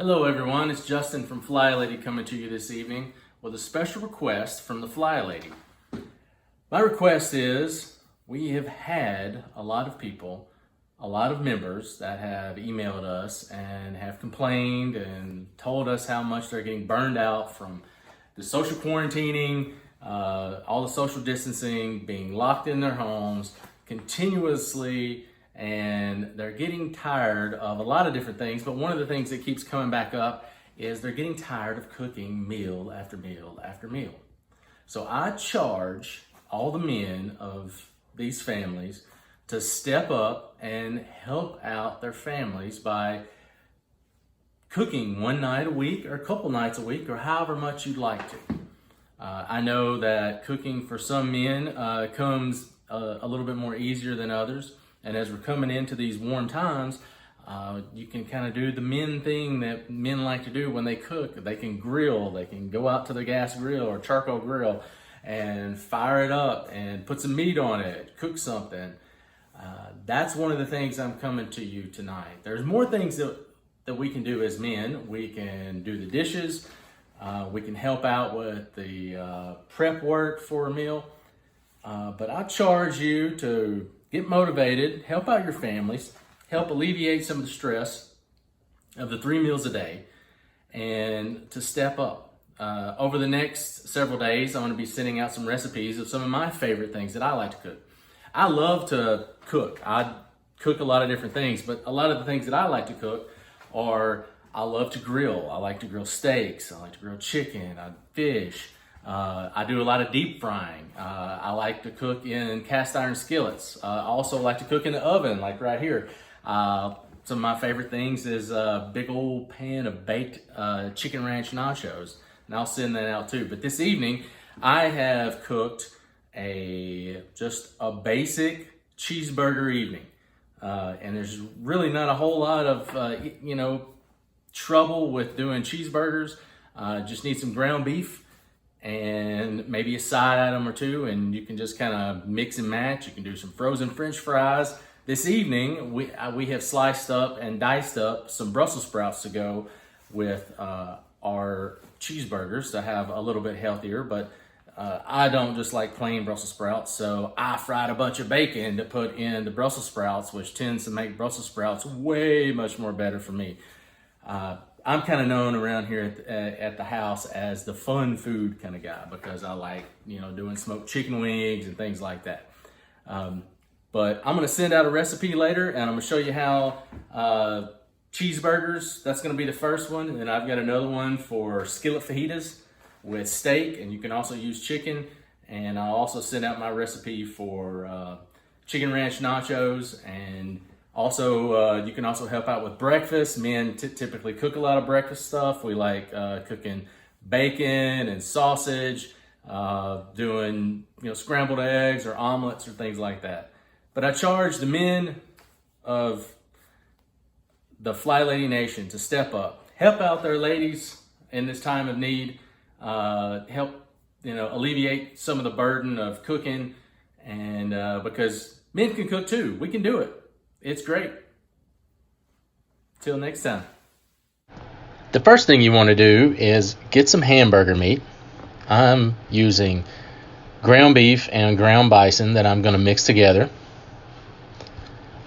Hello everyone, it's Justin from Fly Lady coming to you this evening with a special request from the Fly Lady. My request is, we have had a lot of people, a lot of members that have emailed us and have complained and told us how much they're getting burned out from the social quarantining, all the social distancing, being locked in their homes continuously, and they're getting tired of a lot of different things. But one of the things that keeps coming back up is they're getting tired of cooking meal after meal after meal. So I charge all the men of these families to step up and help out their families by cooking one night a week or a couple nights a week or however much you'd like to. I know that cooking for some men comes a little bit more easier than others. And as we're coming into these warm times, you can kind of do the men thing that men like to do when they cook. They can grill, they can go out to the gas grill or charcoal grill and fire it up and put some meat on it, cook something. That's one of the things I'm coming to you tonight. There's more things that we can do as men. We can do the dishes. We can help out with the prep work for a meal. But I charge you to get motivated, help out your families, help alleviate some of the stress of the 3 meals a day, and to step up. Over the next several days, I'm going to be sending out some recipes of some of my favorite things that I like to cook. I love to cook. I cook a lot of different things, but a lot of the things that I like to cook are, I love to grill. I like to grill steaks. I like to grill chicken, fish. I do a lot of deep frying. I like to cook in cast iron skillets. I also like to cook in the oven, like right here. Some of my favorite things is a big old pan of baked chicken ranch nachos, and I'll send that out too. But this evening, I have cooked just a basic cheeseburger evening, and there's really not a whole lot of trouble with doing cheeseburgers. Just need some ground beef and maybe a side item or two, and you can just kind of mix and match. You can do some frozen French fries. This evening, we have sliced up and diced up some Brussels sprouts to go with our cheeseburgers to have a little bit healthier, but I don't just like plain Brussels sprouts, so I fried a bunch of bacon to put in the Brussels sprouts, which tends to make Brussels sprouts way much more better for me. I'm kind of known around here at the house as the fun food kind of guy because I like, doing smoked chicken wings and things like that. But I'm going to send out a recipe later, and I'm going to show you how cheeseburgers, that's going to be the first one. And then I've got another one for skillet fajitas with steak, and you can also use chicken. And I'll also send out my recipe for chicken ranch nachos, and also, you can also help out with breakfast. Men typically cook a lot of breakfast stuff. We like cooking bacon and sausage, doing scrambled eggs or omelets or things like that. But I charge the men of the Fly Lady Nation to step up, help out their ladies in this time of need, help alleviate some of the burden of cooking, and because men can cook too, we can do it. It's great. Till next time. The first thing you want to do is get some hamburger meat. I'm using ground beef and ground bison that I'm going to mix together.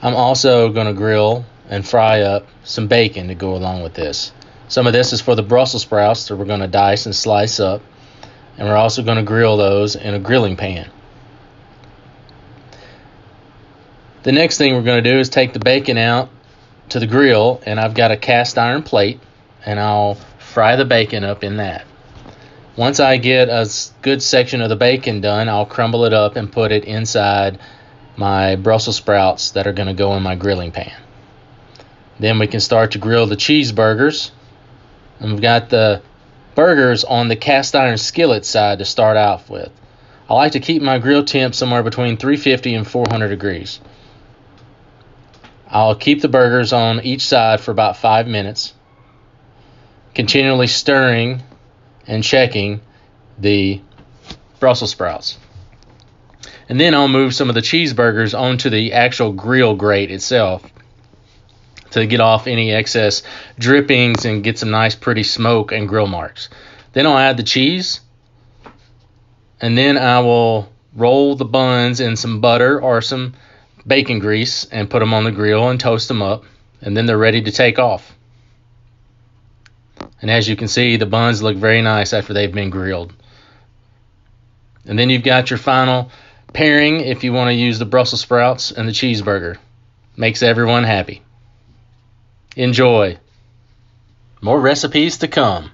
I'm also going to grill and fry up some bacon to go along with this. Some of this is for the Brussels sprouts that we're going to dice and slice up. And we're also going to grill those in a grilling pan. The next thing we're going to do is take the bacon out to the grill, and I've got a cast iron plate, and I'll fry the bacon up in that. Once I get a good section of the bacon done, I'll crumble it up and put it inside my Brussels sprouts that are going to go in my grilling pan. Then we can start to grill the cheeseburgers, and we've got the burgers on the cast iron skillet side to start off with. I like to keep my grill temp somewhere between 350 and 400 degrees. I'll keep the burgers on each side for about 5 minutes, continually stirring and checking the Brussels sprouts. And then I'll move some of the cheeseburgers onto the actual grill grate itself to get off any excess drippings and get some nice pretty smoke and grill marks. Then I'll add the cheese, and then I will roll the buns in some butter or some bacon grease and put them on the grill and toast them up, and then they're ready to take off. And as you can see, the buns look very nice after they've been grilled. And then you've got your final pairing if you want to use the Brussels sprouts and the cheeseburger. Makes everyone happy. Enjoy. More recipes to come.